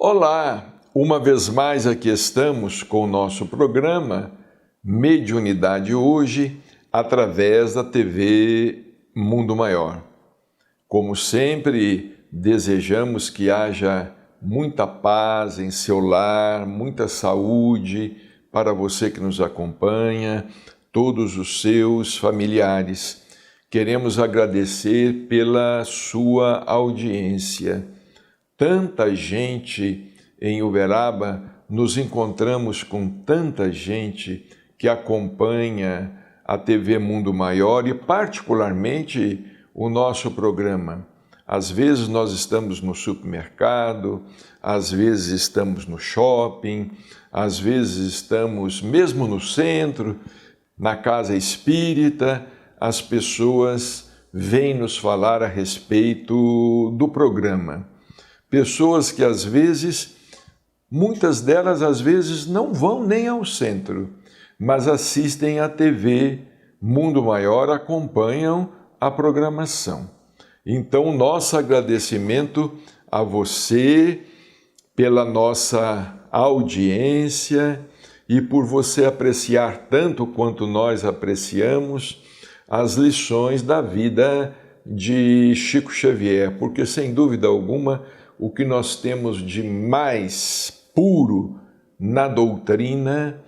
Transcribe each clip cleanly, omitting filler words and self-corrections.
Olá, uma vez mais aqui estamos com o nosso programa Mediunidade Hoje, através da TV Mundo Maior. Como sempre, desejamos que haja muita paz em seu lar, muita saúde para você que nos acompanha, todos os seus familiares. Queremos agradecer pela sua audiência. Tanta gente em Uberaba, nos encontramos com tanta gente que acompanha a TV Mundo Maior e particularmente o nosso programa. Às vezes nós estamos no supermercado, às vezes estamos no shopping, às vezes estamos mesmo no centro, na casa espírita, as pessoas vêm nos falar a respeito do programa. Pessoas que às vezes, muitas delas às vezes não vão nem ao centro, mas assistem à TV Mundo Maior, acompanham a programação. Então, nosso agradecimento a você pela nossa audiência e por você apreciar tanto quanto nós apreciamos as lições da vida de Chico Xavier, porque sem dúvida alguma o que nós temos de mais puro na doutrina,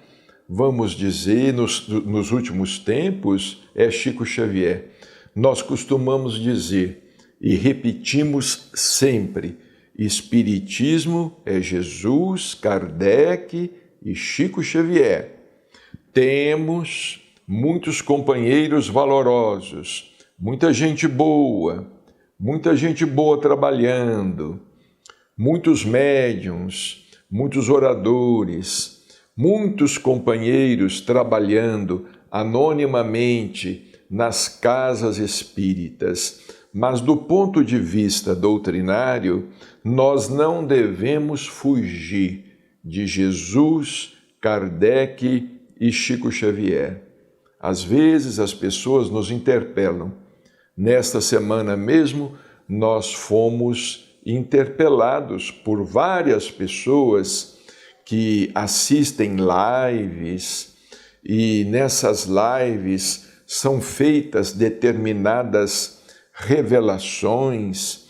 vamos dizer, nos últimos tempos, é Chico Xavier. Nós costumamos dizer e repetimos sempre, Espiritismo é Jesus, Kardec e Chico Xavier. Temos muitos companheiros valorosos, muita gente boa trabalhando, muitos médiuns, muitos oradores, muitos companheiros trabalhando anonimamente nas casas espíritas. Mas do ponto de vista doutrinário, nós não devemos fugir de Jesus, Kardec e Chico Xavier. Às vezes as pessoas nos interpelam. Nesta semana mesmo, nós fomos interpelados por várias pessoas que assistem lives e nessas lives são feitas determinadas revelações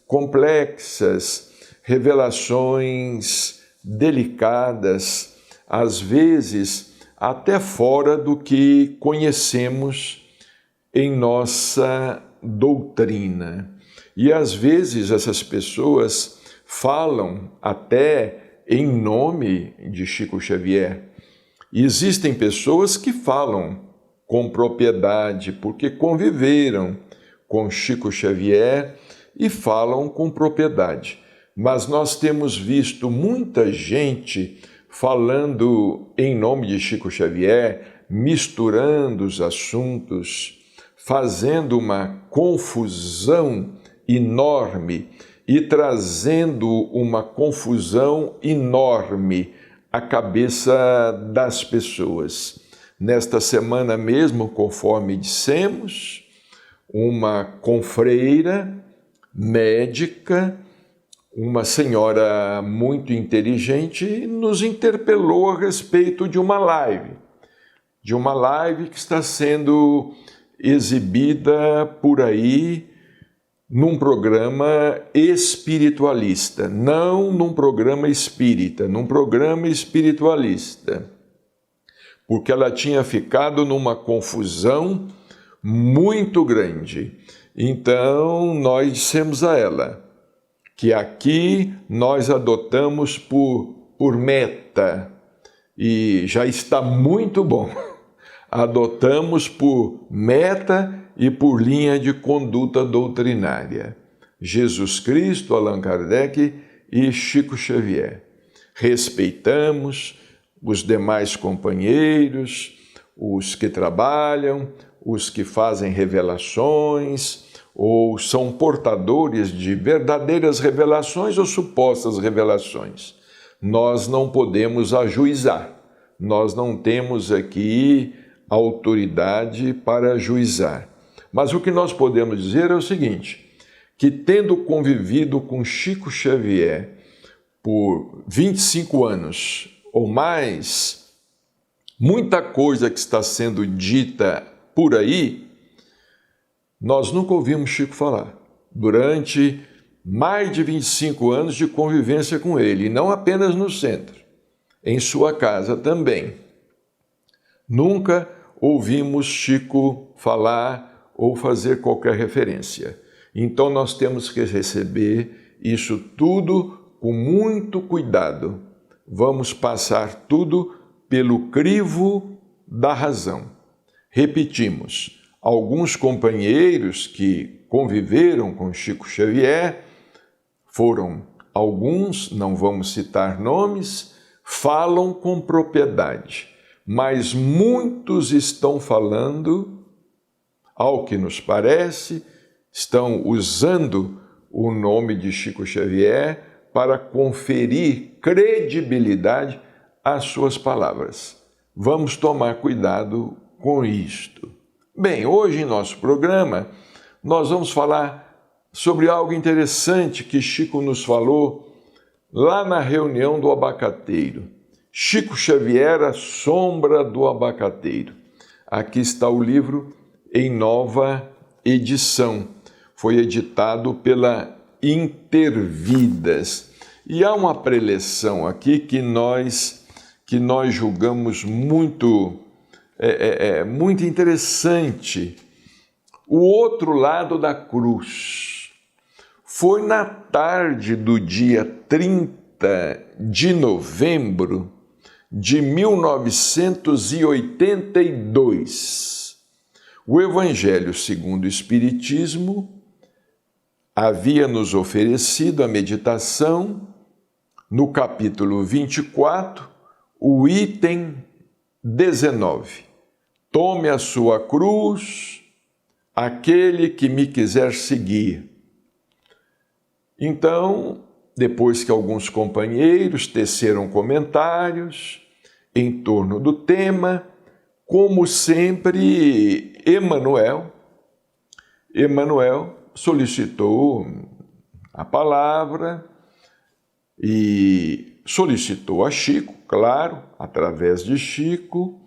complexas, revelações delicadas, às vezes até fora do que conhecemos em nossa doutrina. E às vezes essas pessoas falam até em nome de Chico Xavier. E existem pessoas que falam com propriedade, porque conviveram com Chico Xavier e falam com propriedade. Mas nós temos visto muita gente falando em nome de Chico Xavier, misturando os assuntos, fazendo uma confusão enorme e trazendo uma confusão enorme à cabeça das pessoas. Nesta semana mesmo, conforme dissemos, uma confreira médica, uma senhora muito inteligente, nos interpelou a respeito de uma live que está sendo exibida por aí num programa espiritualista, não num programa espírita, num programa espiritualista, porque ela tinha ficado numa confusão muito grande. Então, nós dissemos a ela que aqui nós adotamos por meta, e já está muito bom, adotamos por meta e por linha de conduta doutrinária, Jesus Cristo, Allan Kardec e Chico Xavier. Respeitamos os demais companheiros, os que trabalham, os que fazem revelações, ou são portadores de verdadeiras revelações ou supostas revelações. Nós não podemos ajuizar, nós não temos aqui autoridade para ajuizar. Mas o que nós podemos dizer é o seguinte, que, tendo convivido com Chico Xavier por 25 anos ou mais, muita coisa que está sendo dita por aí, nós nunca ouvimos Chico falar. Durante mais de 25 anos de convivência com ele, e não apenas no centro, em sua casa também. Nunca ouvimos Chico falar ou fazer qualquer referência. Então nós temos que receber isso tudo com muito cuidado. Vamos passar tudo pelo crivo da razão. Repetimos, alguns companheiros que conviveram com Chico Xavier, foram alguns, não vamos citar nomes, falam com propriedade, mas muitos estão falando, ao que nos parece, estão usando o nome de Chico Xavier para conferir credibilidade às suas palavras. Vamos tomar cuidado com isto. Bem, hoje em nosso programa, nós vamos falar sobre algo interessante que Chico nos falou lá na reunião do abacateiro. Chico Xavier, a sombra do abacateiro. Aqui está o livro em nova edição. Foi editado pela Intervidas. E há uma preleção aqui que nós julgamos muito interessante. O outro lado da cruz. Foi na tarde do dia 30 de novembro de 1982. O Evangelho segundo o Espiritismo havia nos oferecido a meditação no capítulo 24, o item 19. Tome a sua cruz, aquele que me quiser seguir. Então, depois que alguns companheiros teceram comentários em torno do tema, como sempre, Emmanuel solicitou a palavra e solicitou a Chico, claro, através de Chico,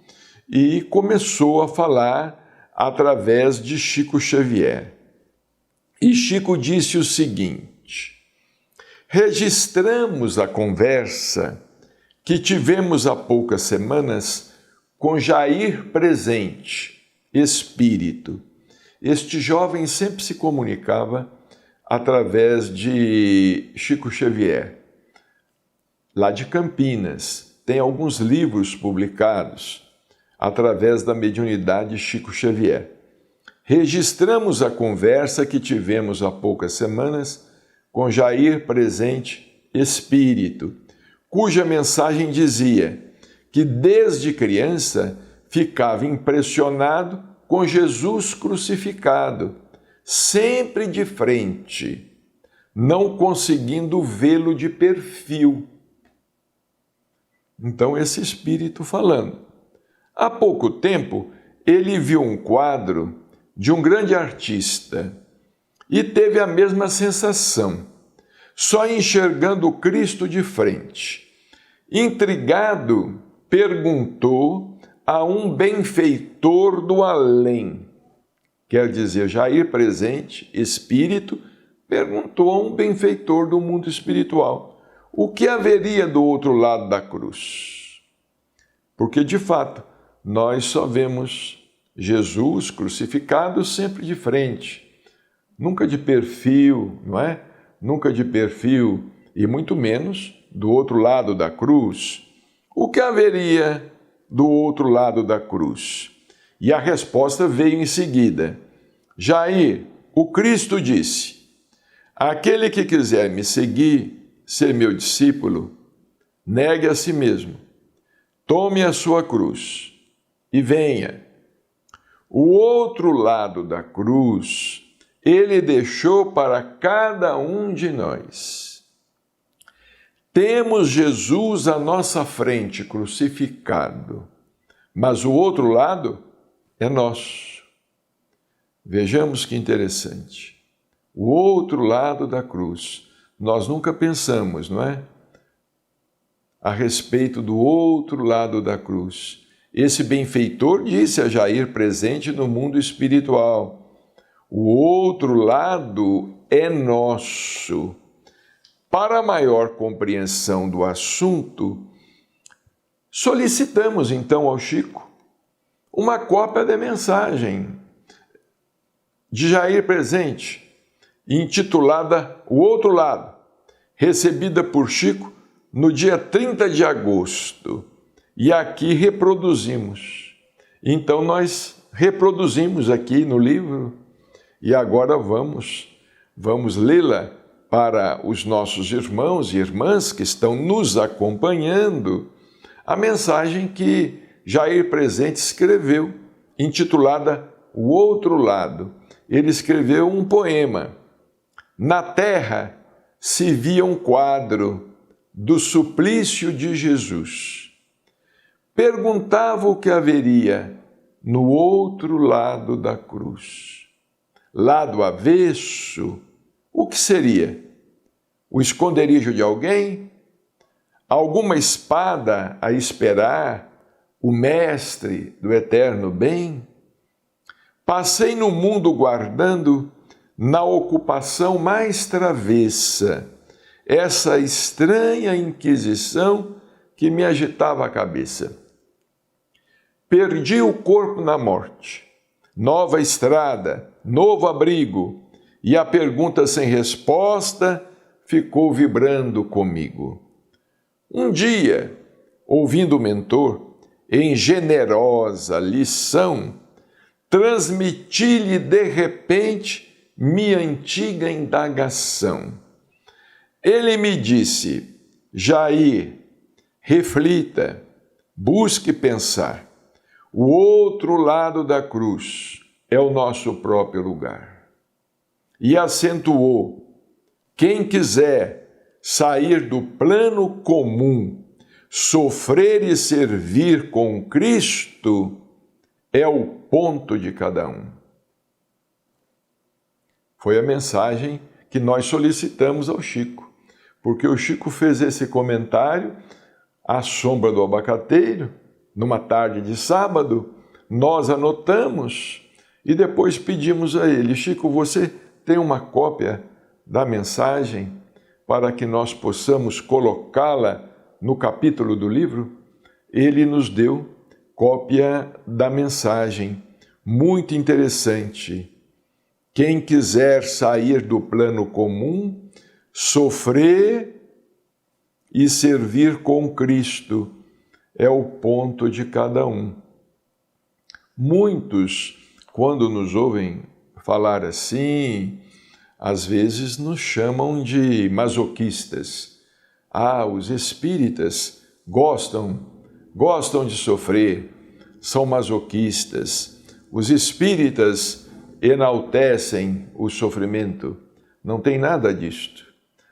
e começou a falar através de Chico Xavier. E Chico disse o seguinte: registramos a conversa que tivemos há poucas semanas com Jair Presente, espírito. Este jovem sempre se comunicava através de Chico Xavier, lá de Campinas. Tem alguns livros publicados através da mediunidade Chico Xavier. Registramos a conversa que tivemos há poucas semanas com Jair Presente, espírito, cuja mensagem dizia que desde criança ficava impressionado com Jesus crucificado, sempre de frente, não conseguindo vê-lo de perfil. Então, esse espírito falando. Há pouco tempo, ele viu um quadro de um grande artista e teve a mesma sensação, só enxergando o Cristo de frente. Intrigado, perguntou a um benfeitor do além. Quer dizer, Jair Presente, espírito, perguntou a um benfeitor do mundo espiritual o que haveria do outro lado da cruz. Porque, de fato, nós só vemos Jesus crucificado sempre de frente, nunca de perfil, não é? Nunca de perfil, e muito menos do outro lado da cruz. O que haveria do outro lado da cruz? E a resposta veio em seguida. Jair, o Cristo disse: aquele que quiser me seguir, ser meu discípulo, negue a si mesmo, tome a sua cruz e venha. O outro lado da cruz, ele deixou para cada um de nós. Temos Jesus à nossa frente, crucificado, mas o outro lado é nosso. Vejamos que interessante. O outro lado da cruz. Nós nunca pensamos, não é? A respeito do outro lado da cruz. Esse benfeitor disse a Jair presente no mundo espiritual: o outro lado é nosso. Para maior compreensão do assunto, solicitamos então ao Chico uma cópia da mensagem de Jair presente, intitulada O Outro Lado, recebida por Chico no dia 30 de agosto. E aqui reproduzimos. Então nós reproduzimos aqui no livro e agora vamos lê-la para os nossos irmãos e irmãs que estão nos acompanhando, a mensagem que Jair presente escreveu, intitulada O Outro Lado. Ele escreveu um poema. Na terra se via um quadro do suplício de Jesus. Perguntava o que haveria no outro lado da cruz. Lado avesso, o que seria? O esconderijo de alguém? Alguma espada a esperar o mestre do eterno bem? Passei no mundo guardando, na ocupação mais travessa, essa estranha inquisição que me agitava a cabeça. Perdi o corpo na morte, nova estrada, novo abrigo, e a pergunta sem resposta ficou vibrando comigo. Um dia, ouvindo o mentor, em generosa lição, transmiti-lhe de repente minha antiga indagação. Ele me disse: Jair, reflita, busque pensar. O outro lado da cruz é o nosso próprio lugar. E acentuou: quem quiser sair do plano comum, sofrer e servir com Cristo, é o ponto de cada um. Foi a mensagem que nós solicitamos ao Chico, porque o Chico fez esse comentário à sombra do abacateiro, numa tarde de sábado. Nós anotamos e depois pedimos a ele: Chico, você tem uma cópia da mensagem para que nós possamos colocá-la no capítulo do livro? Ele nos deu cópia da mensagem, muito interessante. Quem quiser sair do plano comum, sofrer e servir com Cristo, é o ponto de cada um. Muitos, quando nos ouvem falar assim, às vezes nos chamam de masoquistas. Os espíritas gostam de sofrer, são masoquistas. Os espíritas enaltecem o sofrimento. Não tem nada disto.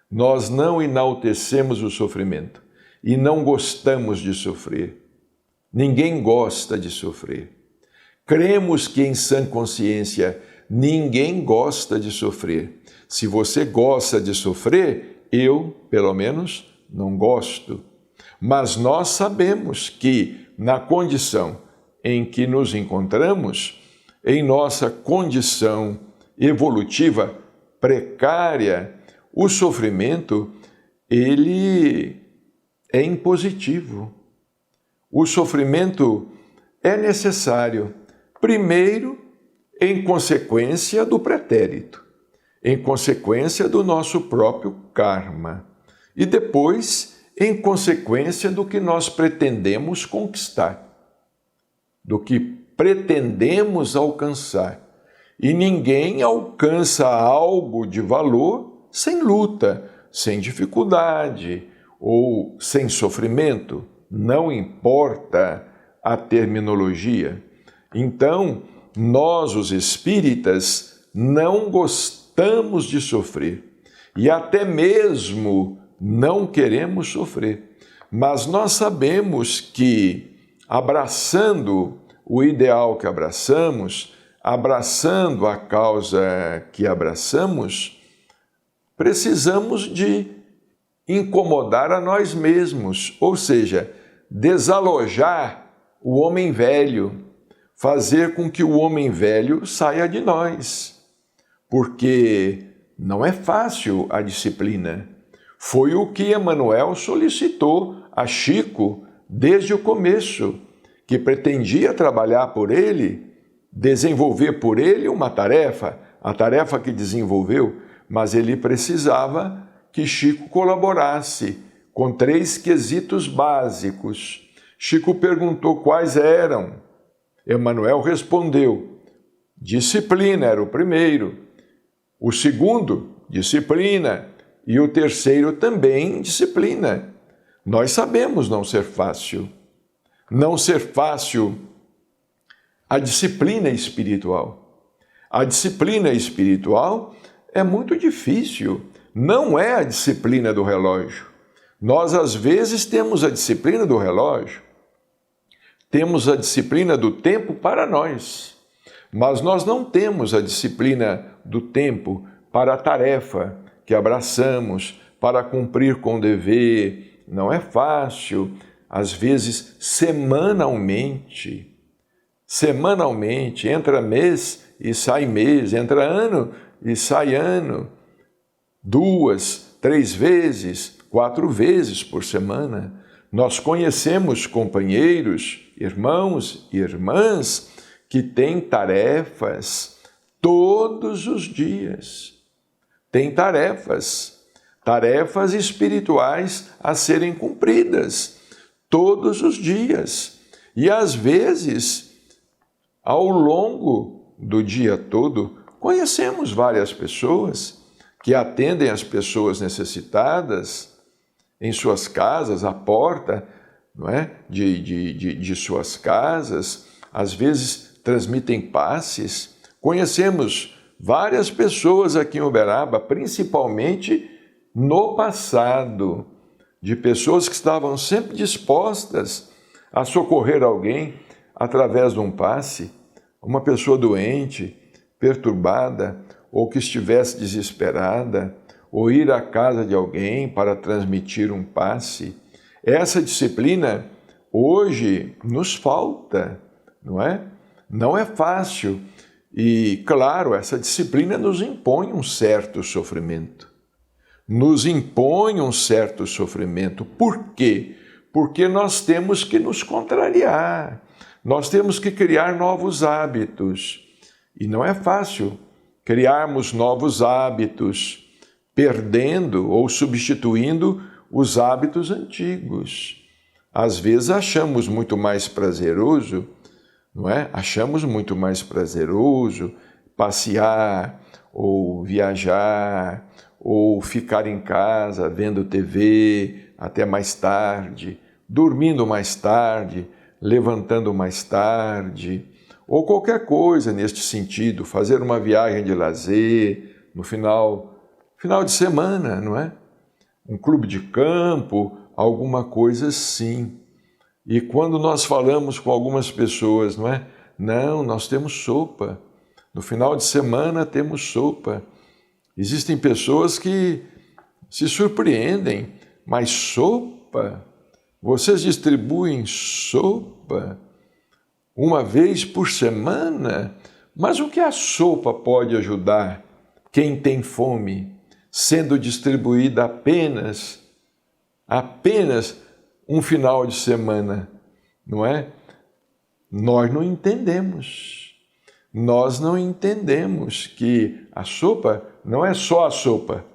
Nós não enaltecemos o sofrimento e não gostamos de sofrer. Ninguém gosta de sofrer. Cremos que em sã consciência ninguém gosta de sofrer. Se você gosta de sofrer, eu, pelo menos, não gosto. Mas nós sabemos que, na condição em que nos encontramos, em nossa condição evolutiva precária, o sofrimento, ele é impositivo. O sofrimento é necessário, primeiro, em consequência do pretérito, em consequência do nosso próprio karma, e depois, em consequência do que nós pretendemos conquistar, do que pretendemos alcançar. E ninguém alcança algo de valor sem luta, sem dificuldade ou sem sofrimento. Não importa a terminologia. Então, nós, os espíritas, não gostamos de sofrer e até mesmo não queremos sofrer. Mas nós sabemos que, abraçando o ideal que abraçamos, abraçando a causa que abraçamos, precisamos de incomodar a nós mesmos, ou seja, desalojar o homem velho, fazer com que o homem velho saia de nós, porque não é fácil a disciplina. Foi o que Emmanuel solicitou a Chico desde o começo, que pretendia trabalhar por ele, desenvolver por ele uma tarefa, a tarefa que desenvolveu, mas ele precisava que Chico colaborasse com 3 quesitos básicos. Chico perguntou quais eram. Emmanuel respondeu: disciplina era o primeiro, o segundo, disciplina, e o terceiro também, disciplina. Nós sabemos não ser fácil. Não ser fácil a disciplina espiritual. A disciplina espiritual é muito difícil. Não é a disciplina do relógio. Nós, às vezes, temos a disciplina do relógio. Temos a disciplina do tempo para nós. Mas nós não temos a disciplina do tempo para a tarefa que abraçamos, para cumprir com o dever. Não é fácil. Às vezes, semanalmente, entra mês e sai mês, entra ano e sai ano, 2, 3 vezes, 4 vezes por semana. Nós conhecemos companheiros, irmãos e irmãs que têm tarefas todos os dias. Tem tarefas espirituais a serem cumpridas todos os dias. E às vezes, ao longo do dia todo, conhecemos várias pessoas que atendem as pessoas necessitadas em suas casas, à porta, não é? de suas casas, às vezes transmitem passes. Conhecemos várias pessoas aqui em Uberaba, principalmente no passado, de pessoas que estavam sempre dispostas a socorrer alguém através de um passe, uma pessoa doente, perturbada, ou que estivesse desesperada, ou ir à casa de alguém para transmitir um passe. Essa disciplina hoje nos falta, não é? Não é fácil. E, claro, essa disciplina nos impõe um certo sofrimento. Nos impõe um certo sofrimento. Por quê? Porque nós temos que nos contrariar. Nós temos que criar novos hábitos. E não é fácil criarmos novos hábitos, perdendo ou substituindo os hábitos antigos. Às vezes achamos muito mais prazeroso, não é? Achamos muito mais prazeroso passear, ou viajar, ou ficar em casa vendo TV até mais tarde, dormindo mais tarde, levantando mais tarde, ou qualquer coisa neste sentido, fazer uma viagem de lazer no final de semana, não é? Um clube de campo, alguma coisa assim. E quando nós falamos com algumas pessoas, não é? Não, nós temos sopa. No final de semana temos sopa. Existem pessoas que se surpreendem, mas sopa? Vocês distribuem sopa uma vez por semana? Mas o que a sopa pode ajudar quem tem fome, sendo distribuída apenas um final de semana, não é? Nós não entendemos. Nós não entendemos que a sopa não é só a sopa,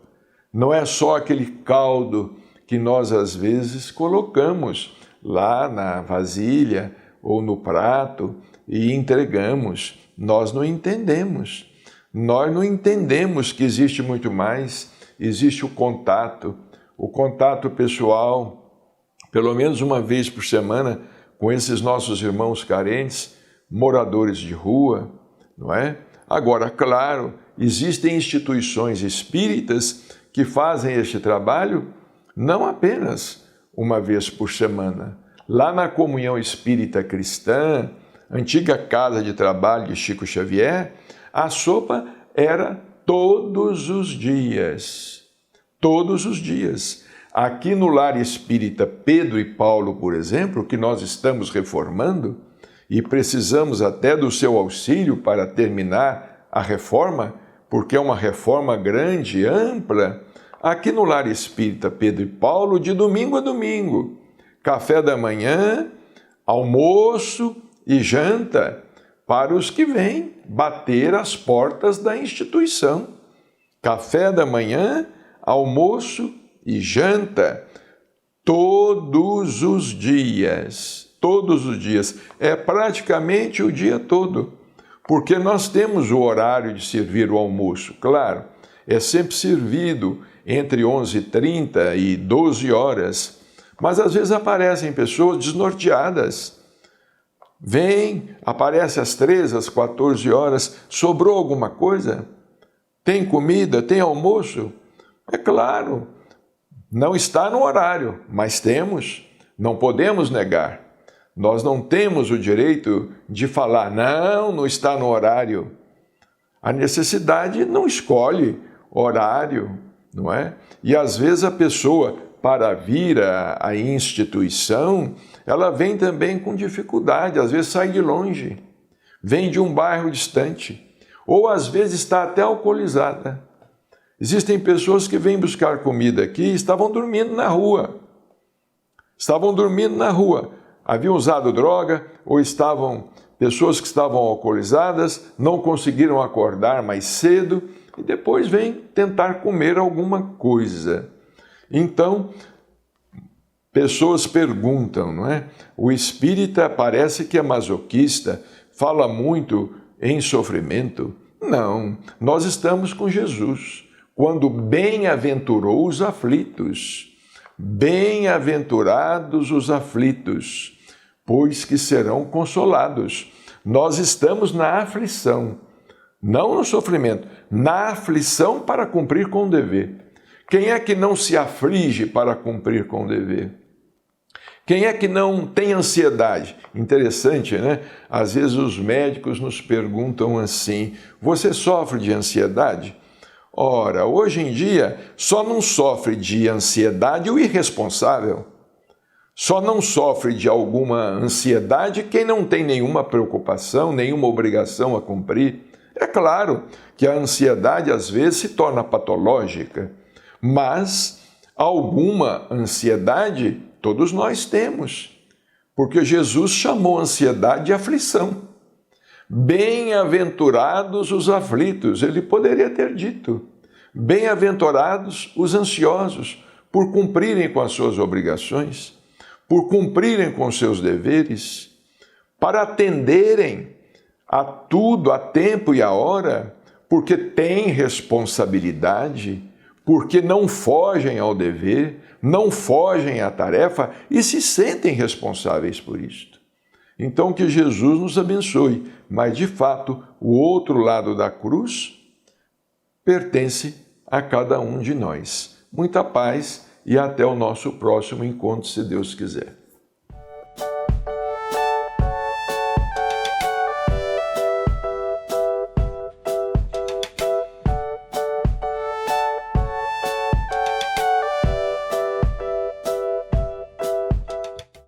não é só aquele caldo que nós às vezes colocamos lá na vasilha ou no prato e entregamos. Nós não entendemos. Nós não entendemos que existe muito mais, existe o contato pessoal, pelo menos uma vez por semana, com esses nossos irmãos carentes, moradores de rua, não é? Agora, claro, existem instituições espíritas que fazem este trabalho não apenas uma vez por semana. Lá na Comunhão Espírita Cristã, antiga casa de trabalho de Chico Xavier, a sopa era todos os dias. Todos os dias. Aqui no Lar Espírita Pedro e Paulo, por exemplo, que nós estamos reformando e precisamos até do seu auxílio para terminar a reforma, porque é uma reforma grande, ampla. Aqui no Lar Espírita Pedro e Paulo, de domingo a domingo, café da manhã, almoço e janta para os que vêm bater as portas da instituição. Café da manhã, almoço e janta, todos os dias. Todos os dias. É praticamente o dia todo. Porque nós temos o horário de servir o almoço, claro. É sempre servido entre 11h30 e 12 horas. Mas às vezes aparecem pessoas desnorteadas. Vem, aparece às 13, às 14 horas. Sobrou alguma coisa? Tem comida? Tem almoço? É claro, não está no horário, mas temos, não podemos negar. Nós não temos o direito de falar, não está no horário. A necessidade não escolhe horário, não é? E às vezes a pessoa, para vir à instituição, ela vem também com dificuldade, às vezes sai de longe, vem de um bairro distante, ou às vezes está até alcoolizada. Existem pessoas que vêm buscar comida aqui e estavam dormindo na rua. Haviam usado droga ou pessoas que estavam alcoolizadas, não conseguiram acordar mais cedo e depois vêm tentar comer alguma coisa. Então, pessoas perguntam, não é? O espírita parece que é masoquista, fala muito em sofrimento. Não, nós estamos com Jesus. Quando bem-aventurou os aflitos, bem-aventurados os aflitos, pois que serão consolados. Nós estamos na aflição, não no sofrimento, na aflição para cumprir com o dever. Quem é que não se aflige para cumprir com o dever? Quem é que não tem ansiedade? Interessante, né? Às vezes os médicos nos perguntam assim, você sofre de ansiedade? Ora, hoje em dia, só não sofre de ansiedade o irresponsável. Só não sofre de alguma ansiedade quem não tem nenhuma preocupação, nenhuma obrigação a cumprir. É claro que a ansiedade às vezes se torna patológica, mas alguma ansiedade todos nós temos, porque Jesus chamou a ansiedade de aflição. Bem-aventurados os aflitos, ele poderia ter dito. Bem-aventurados os ansiosos, por cumprirem com as suas obrigações, por cumprirem com os seus deveres, para atenderem a tudo, a tempo e a hora, porque têm responsabilidade, porque não fogem ao dever, não fogem à tarefa e se sentem responsáveis por isto. Então, que Jesus nos abençoe, mas de fato, o outro lado da cruz pertence a cada um de nós. Muita paz e até o nosso próximo encontro, se Deus quiser.